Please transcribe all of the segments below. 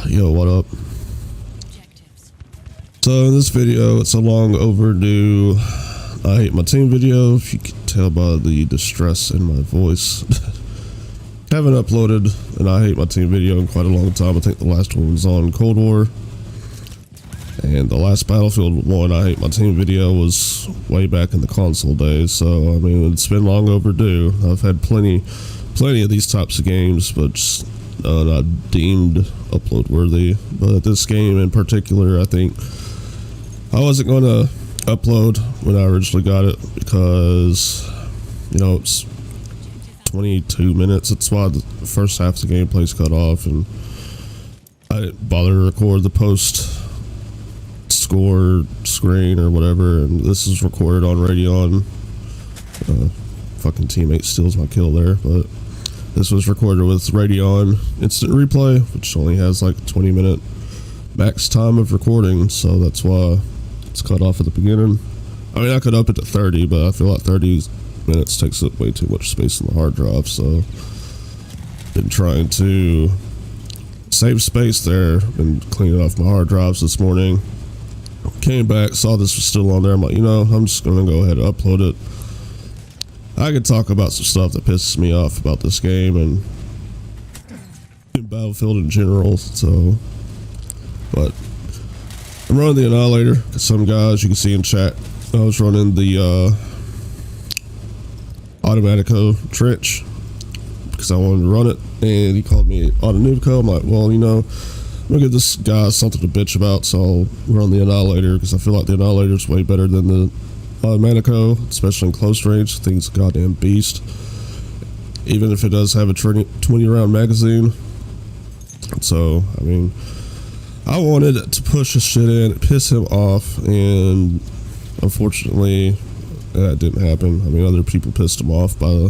Yo, what up? So in this video, it's a long overdue I hate my team video. If you can tell by the distress in my voice. Haven't uploaded an I hate my team video in quite a long time. I think the last one was on Cold War. And the last Battlefield 1 I hate my team video was way back in the console days. So, I mean, it's been long overdue. I've had plenty of these types of games, but just not deemed upload worthy. But this game in particular, I think I wasn't going to upload when I originally got it because, you know, it's 22 minutes. That's why the first half of the gameplay's cut off, and I didn't bother to record the post score screen or whatever. And this is recorded on Radeon. Fucking teammate steals my kill there, but this was recorded with Radeon Instant Replay, which only has like 20-minute max time of recording, so that's why it's cut off at the beginning. I mean, I could up it to 30, but I feel like 30 minutes takes up way too much space on the hard drive, so been trying to save space there. Been cleaning off my hard drives this morning. Came back, saw this was still on there. I'm like, you know, I'm just gonna go ahead and upload it. I could talk about some stuff that pisses me off about this game and Battlefield in general, so, but I'm running the Annihilator. Some guys you can see in chat, I was running the Automatico Trench because I wanted to run it, and he called me Autonubco. I'm like, well, you know, I'm gonna give this guy something to bitch about, so I'll run the Annihilator because I feel like the Annihilator is way better than the Automatico, especially in close range. I think it's a goddamn beast, even if it does have a 20 round magazine. So, I mean, I wanted to push this shit in, piss him off, and unfortunately that didn't happen. I mean, other people pissed him off by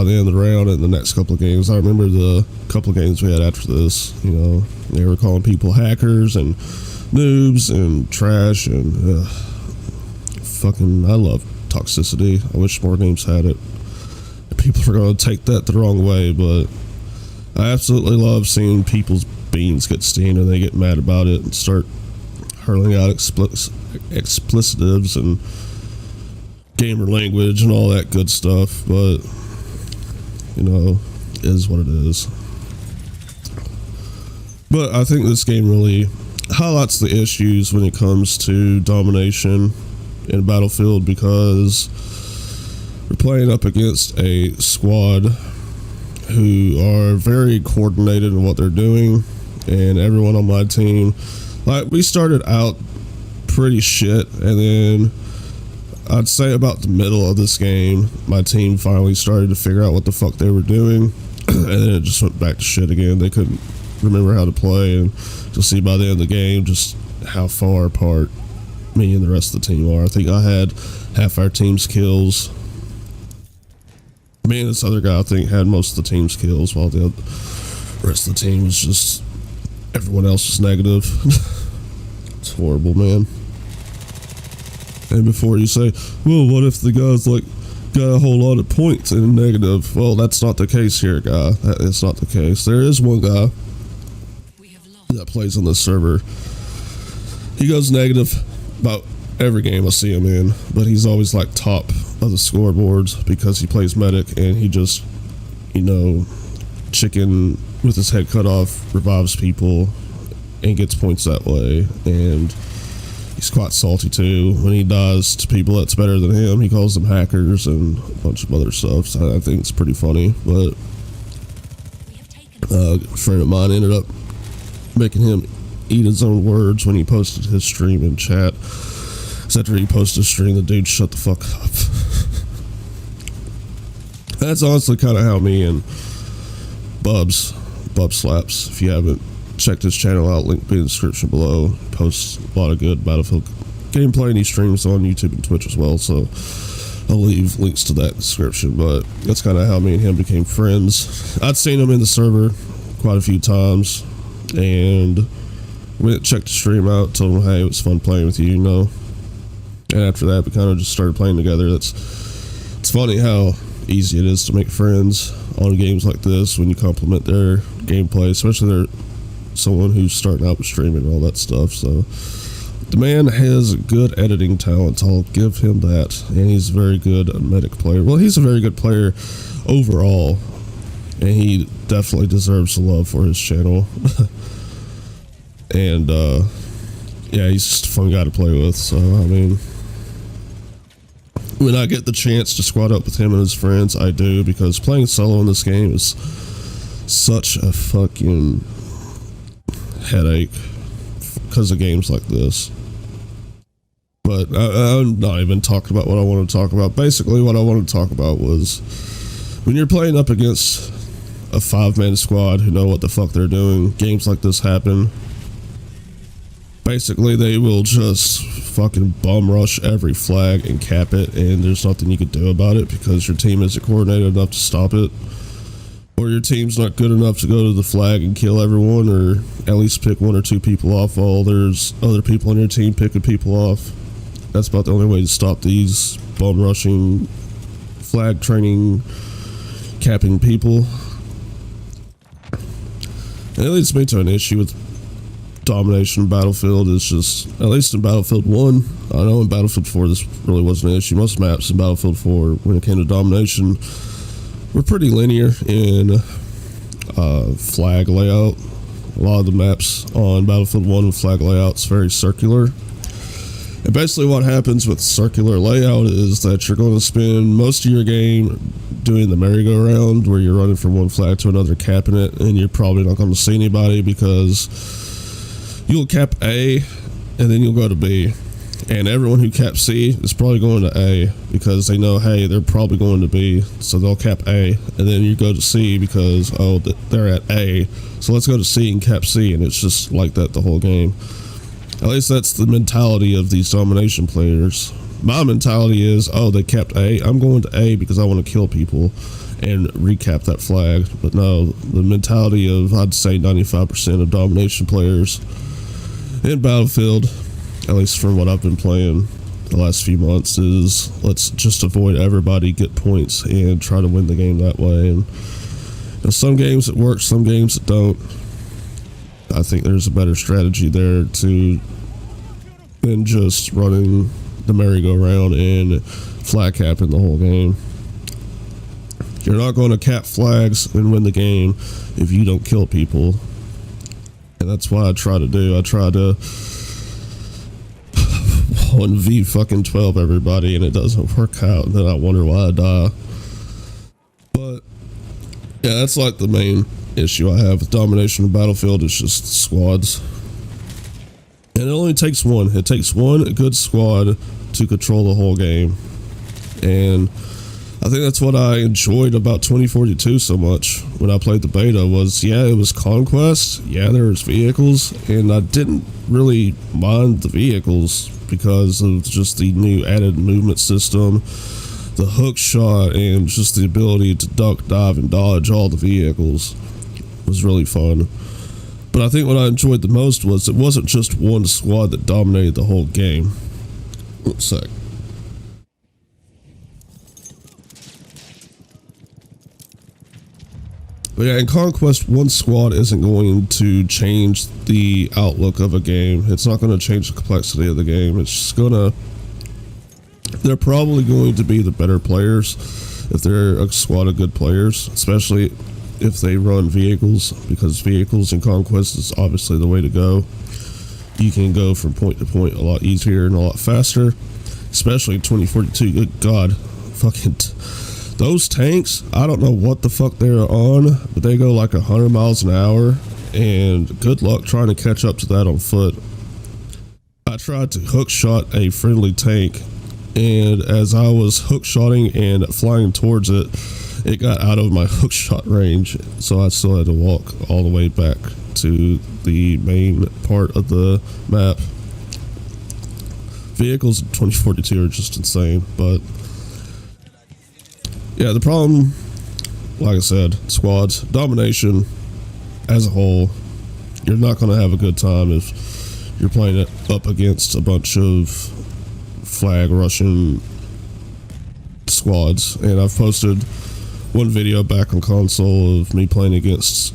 the end of the round and the next couple of games. I remember the couple of games we had after this, you know, they were calling people hackers and noobs and trash, and fucking, I love toxicity. I wish more games had it. People are going to take that the wrong way, but I absolutely love seeing people's beans get steamed and they get mad about it and start hurling out explicitives and gamer language and all that good stuff. But, you know, it is what it is. But I think this game really highlights the issues when it comes to domination in Battlefield, because we're playing up against a squad who are very coordinated in what they're doing, and everyone on my team, like, we started out pretty shit, and then I'd say about the middle of this game, my team finally started to figure out what the fuck they were doing, and then it just went back to shit again. They couldn't remember how to play, and you'll see by the end of the game just how far apart me and the rest of the team are. I think I had half our team's kills. Me and this other guy, I think, had most of the team's kills, while the rest of the team was just, everyone else was negative. It's horrible, man. And before you say, well, what if the guy's like got a whole lot of points and negative? Well, that's not the case here, guy. That is not the case. There is one guy that plays on this server. He goes negative about every game I see him in, but he's always like top of the scoreboards because he plays medic, and he just, you know, chicken with his head cut off revives people and gets points that way. And he's quite salty too when he dies to people that's better than him. He calls them hackers and a bunch of other stuff, so I think it's pretty funny. But a friend of mine ended up making him eat his own words when he posted his stream in chat. Because after he posted his stream, the dude shut the fuck up. That's honestly kind of how me and Bubslaps, if you haven't checked his channel out, link in the description below. He posts a lot of good Battlefield gameplay, and he streams on YouTube and Twitch as well, so I'll leave links to that in the description. But that's kind of how me and him became friends. I'd seen him in the server quite a few times, and went and checked the stream out, told him, hey, it was fun playing with you, you know. And after that, we kind of just started playing together. It's funny how easy it is to make friends on games like this when you compliment their gameplay, especially their someone who's starting out with streaming and all that stuff. So the man has good editing talent. I'll give him that, and he's a very good medic player. Well, he's a very good player overall, and he definitely deserves the love for his channel. And yeah, he's just a fun guy to play with. So I mean, when I get the chance to squad up with him and his friends, I do, because playing solo in this game is such a fucking headache because of games like this. But I'm not even talking about what I want to talk about. Basically, what I wanted to talk about was when you're playing up against a 5-man squad who know what the fuck they're doing, games like this happen. Basically, they will just fucking bum rush every flag and cap it, and there's nothing you can do about it because your team isn't coordinated enough to stop it, or your team's not good enough to go to the flag and kill everyone, or at least pick 1 or 2 people off while there's other people on your team picking people off. That's about the only way to stop these bum rushing, flag training, capping people. And it leads me to an issue with domination Battlefield. Is just, at least in Battlefield 1, I know in Battlefield 4 this really wasn't an issue. Most maps in Battlefield 4, when it came to domination, were pretty linear in flag layout. A lot of the maps on Battlefield 1 with flag layouts very circular. And basically what happens with circular layout is that you're going to spend most of your game doing the merry-go-round, where you're running from one flag to another, capping it, and you're probably not going to see anybody because you'll cap A and then you'll go to B. And everyone who caps C is probably going to A because they know, hey, they're probably going to B, so they'll cap A. And then you go to C because, oh, they're at A, so let's go to C and cap C. And it's just like that the whole game. At least that's the mentality of these domination players. My mentality is, oh, they capped A, I'm going to A because I want to kill people and recap that flag. But no, the mentality of, I'd say 95% of domination players in Battlefield, at least from what I've been playing the last few months, is let's just avoid everybody, get points, and try to win the game that way. And some games it works, some games it don't. I think there's a better strategy there than just running the merry-go-round and flag capping the whole game. You're not going to cap flags and win the game if you don't kill people. And that's what I try to do. I try to 1v fucking 12 everybody, and it doesn't work out, and then I wonder why I die. But yeah, that's like the main issue I have with domination of Battlefield, is just squads. And it only takes one. It takes one good squad to control the whole game. And I think that's what I enjoyed about 2042 so much when I played the beta was, yeah, it was conquest, yeah, there was vehicles, and I didn't really mind the vehicles because of just the new added movement system, the hook shot, and just the ability to duck, dive, and dodge all the vehicles was really fun. But I think what I enjoyed the most was it wasn't just one squad that dominated the whole game. One sec. But yeah, in Conquest, one squad isn't going to change the outlook of a game. It's not going to change the complexity of the game. It's just gonna... They're probably going to be the better players if they're a squad of good players, especially if they run vehicles, because vehicles in Conquest is obviously the way to go. You can go from point to point a lot easier and a lot faster, especially in 2042. Good God, fucking... Those tanks, I don't know what the fuck they're on, but they go like 100 miles an hour, and good luck trying to catch up to that on foot. I tried to hook shot a friendly tank, and as I was hook shotting and flying towards it, it got out of my hook shot range, so I still had to walk all the way back to the main part of the map. Vehicles in 2042 are just insane, but yeah, the problem, like I said, squads, domination as a whole, you're not going to have a good time if you're playing it up against a bunch of flag Russian squads. And I've posted one video back on console of me playing against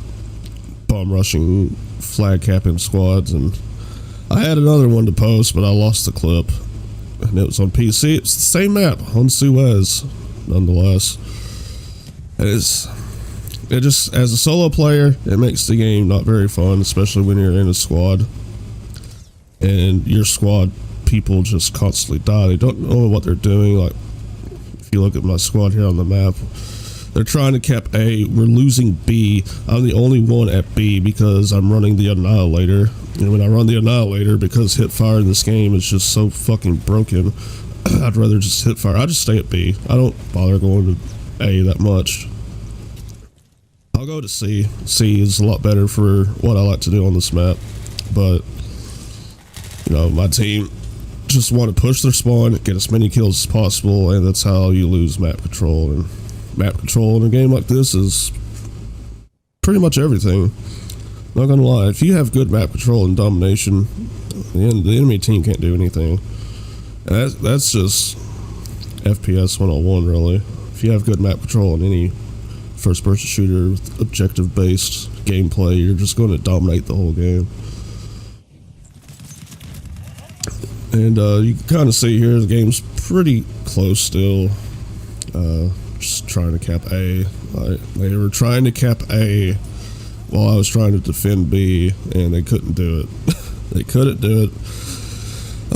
bum rushing, flag capping squads, and I had another one to post, but I lost the clip, and it was on PC. It's the same map on Suez, nonetheless. It just, as a solo player, it makes the game not very fun, especially when you're in a squad, and your squad people just constantly die. They don't know what they're doing. Like, if you look at my squad here on the map, they're trying to cap A. We're losing B. I'm the only one at B because I'm running the Annihilator. And when I run the Annihilator, because hip fire in this game is just so fucking broken, I'd rather just hip fire. I just stay at B. I don't bother going to A that much. I'll go to C. C is a lot better for what I like to do on this map. But, you know, my team just want to push their spawn, get as many kills as possible, and that's how you lose map control. And map control in a game like this is pretty much everything. Not gonna lie, if you have good map control and domination, the enemy team can't do anything. And that's just FPS 101, really. If you have good map control in any first-person shooter with objective-based gameplay, you're just going to dominate the whole game. And you can kind of see here the game's pretty close still. Just trying to cap A. They were trying to cap A while I was trying to defend B, and they couldn't do it. They couldn't do it.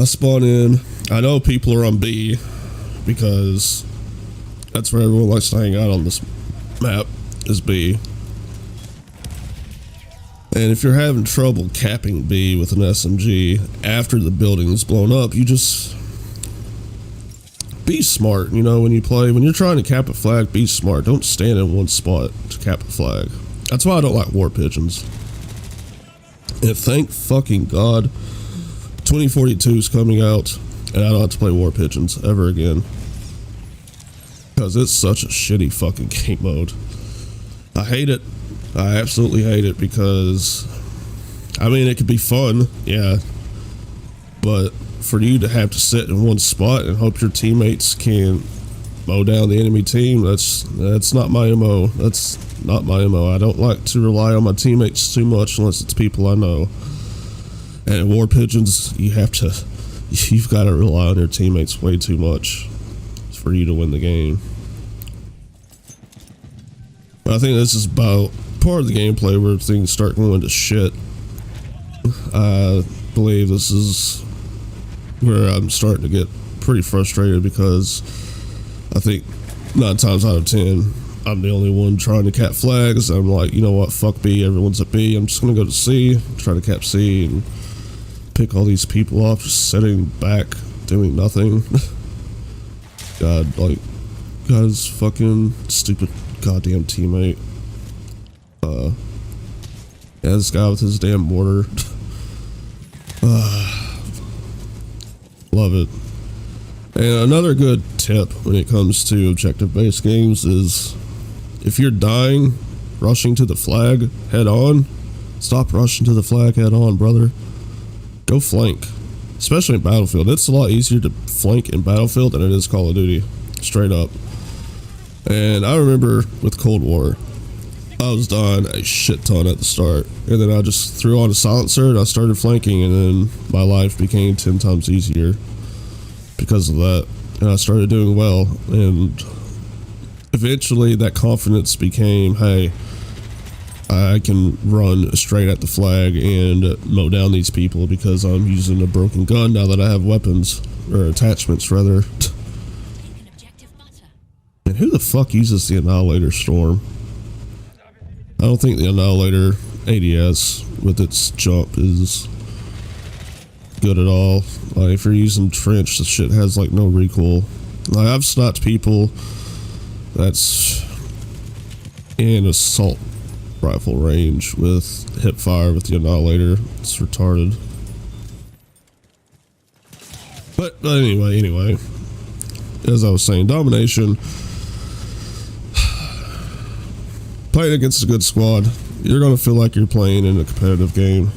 I spawn in. I know people are on B because that's where everyone likes to hang out on this map, is B. And if you're having trouble capping B with an SMG after the building is blown up, you just be smart. You know, when you're trying to cap a flag, be smart. Don't stand in one spot to cap a flag. That's why I don't like war pigeons. And thank fucking God 2042 is coming out, and I don't have to play war pigeons ever again. Because it's such a shitty fucking game mode. I hate it. I absolutely hate it because, I mean, it could be fun, yeah, but for you to have to sit in one spot and hope your teammates can mow down the enemy team, that's not my MO. That's not my MO. I don't like to rely on my teammates too much unless it's people I know. And in war pigeons, you've got to rely on your teammates way too much for you to win the game. But I think this is about part of the gameplay where things start going to shit. I believe this is where I'm starting to get pretty frustrated because I think 9 times out of 10 I'm the only one trying to cap flags. I'm like, you know what, fuck B, everyone's at B. I'm just gonna go to C, try to cap C and pick all these people off, just sitting back doing nothing. God, his fucking stupid goddamn teammate. Yeah, this guy with his damn mortar. Love it. And another good tip when it comes to objective-based games is if you're dying, rushing to the flag head on, stop rushing to the flag head on, brother. Go flank. Especially in Battlefield. It's a lot easier to flank in Battlefield than it is Call of Duty. Straight up. And I remember with Cold War, I was dying a shit ton at the start, and then I just threw on a silencer and I started flanking, and then my life became 10 times easier because of that, and I started doing well, and eventually that confidence became, hey, I can run straight at the flag and mow down these people because I'm using a broken gun now that I have weapons, or attachments rather. And who the fuck uses the Annihilator Storm? I don't think the Annihilator ADS with its jump is good at all. Like, if you're using Trench, the shit has like no recoil. Like, I've sniped people that's in assault rifle range with hip fire with the Annihilator. It's retarded. But anyway, as I was saying, domination. Playing against a good squad, you're going to feel like you're playing in a competitive game.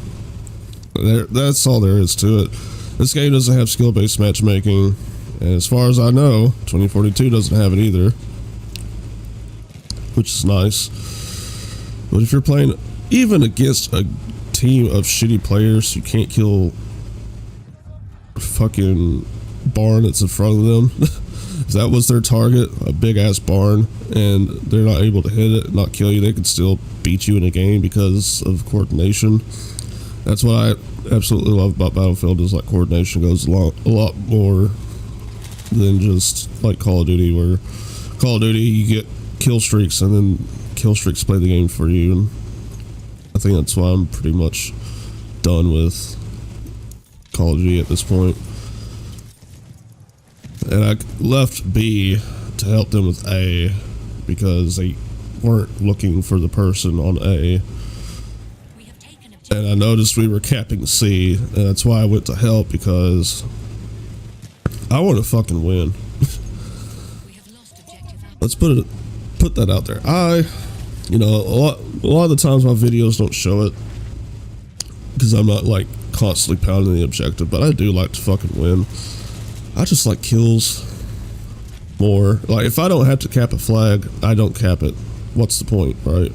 That's all there is to it. This game doesn't have skill-based matchmaking, and as far as I know, 2042 doesn't have it either, which is nice. But if you're playing even against a team of shitty players who can't kill fucking barn that's in front of them. If that was their target, a big ass barn, and they're not able to hit it, not kill you, they could still beat you in a game because of coordination. That's what I absolutely love about Battlefield, is like coordination goes a lot more than just like Call of Duty, where Call of Duty you get kill streaks and then kill streaks play the game for you. And I think that's why I'm pretty much done with Call of Duty at this point. And I left B to help them with A because they weren't looking for the person on A. And I noticed we were capping C, and that's why I went to help, because I want to fucking win. Let's put that out there. You know, a lot of the times my videos don't show it because I'm not like constantly pounding the objective, but I do like to fucking win. I just like kills more. Like, if I don't have to cap a flag, I don't cap it. What's the point, right?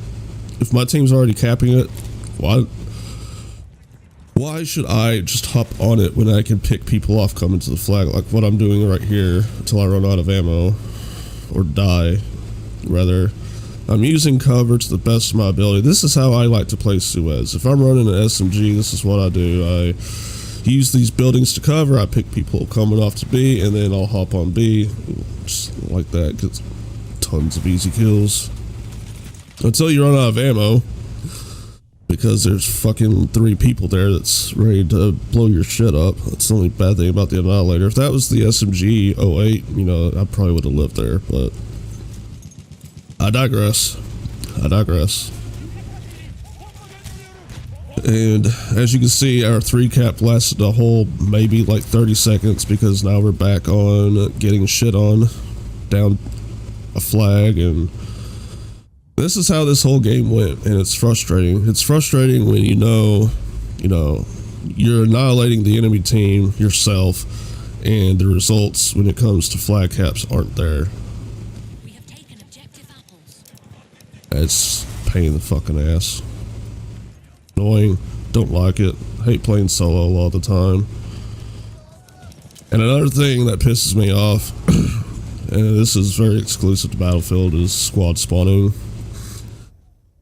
If my team's already capping it, why should I just hop on it when I can pick people off coming to the flag, like what I'm doing right here until I run out of ammo or die? Rather, I'm using cover to the best of my ability. This is how I like to play Suez. If I'm running an SMG, this is what I do. I use these buildings to cover. I pick people coming off to B, and then I'll hop on B, just like that. Get tons of easy kills until you run out of ammo, because there's fucking 3 people there that's ready to blow your shit up. That's the only bad thing about the Annihilator. If that was the SMG 08, you know, I probably would have lived there, but I digress. And as you can see, our 3 cap lasted a whole maybe like 30 seconds, because now we're back on getting shit on down a flag. And this is how this whole game went, and it's frustrating. It's frustrating when you know you're annihilating the enemy team yourself, and the results when it comes to flag caps aren't there. We have taken objective apples. It's pain in the fucking ass. Annoying. Don't like it. Hate playing solo a lot of the time. And another thing that pisses me off, and this is very exclusive to Battlefield, is squad spawning.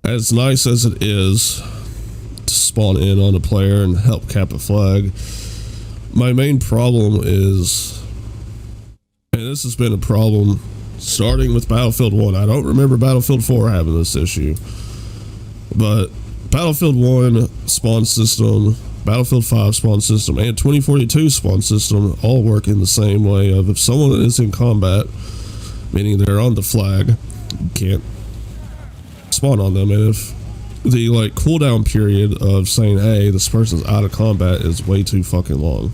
As nice as it is to spawn in on a player and help cap a flag, my main problem is, and this has been a problem starting with Battlefield 1. I don't remember Battlefield 4 having this issue, but Battlefield 1 spawn system, Battlefield 5 spawn system, and 2042 spawn system all work in the same way of, if someone is in combat, meaning they're on the flag, you can't spawn on them. And if the like cooldown period of saying, hey, this person's out of combat, is way too fucking long.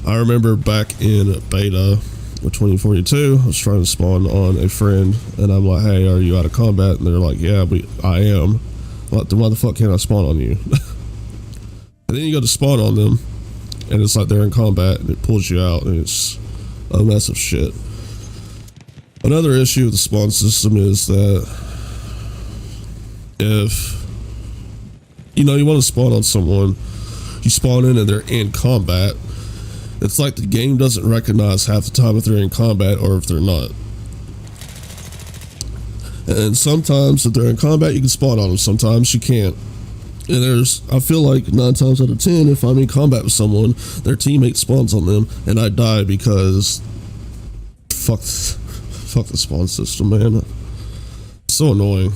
I remember back in beta with 2042, I was trying to spawn on a friend, and I'm like, hey, are you out of combat? And they're like, yeah, I am. What the motherfucker can't I spawn on you? And then you go to spawn on them, and it's like they're in combat, and it pulls you out, and it's a mess of shit. Another issue with the spawn system is that if you want to spawn on someone, you spawn in and they're in combat, it's like the game doesn't recognize half the time if they're in combat or if they're not. And sometimes if they're in combat, you can spawn on them. Sometimes you can't. And I feel like 9 times out of 10, if I'm in combat with someone, their teammate spawns on them, and I die because fuck the spawn system, man. It's so annoying.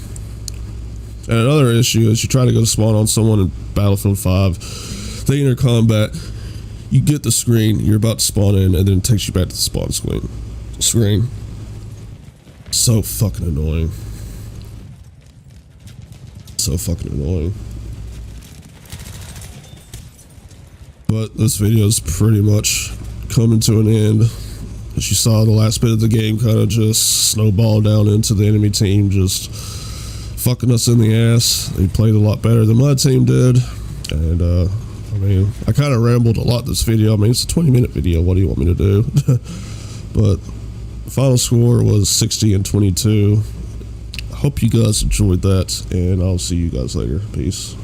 And another issue is you try to go to spawn on someone in Battlefield 5, they enter combat, you get the screen, you're about to spawn in, and then it takes you back to the spawn screen. So fucking annoying. So fucking annoying. But this video is pretty much coming to an end. As you saw, the last bit of the game kind of just snowballed down into the enemy team just fucking us in the ass. They played a lot better than my team did. And I mean, I kind of rambled a lot this video. I mean, it's a 20-minute video. What do you want me to do? But the final score was 60-22. hope you guys enjoyed that, and I'll see you guys later. Peace.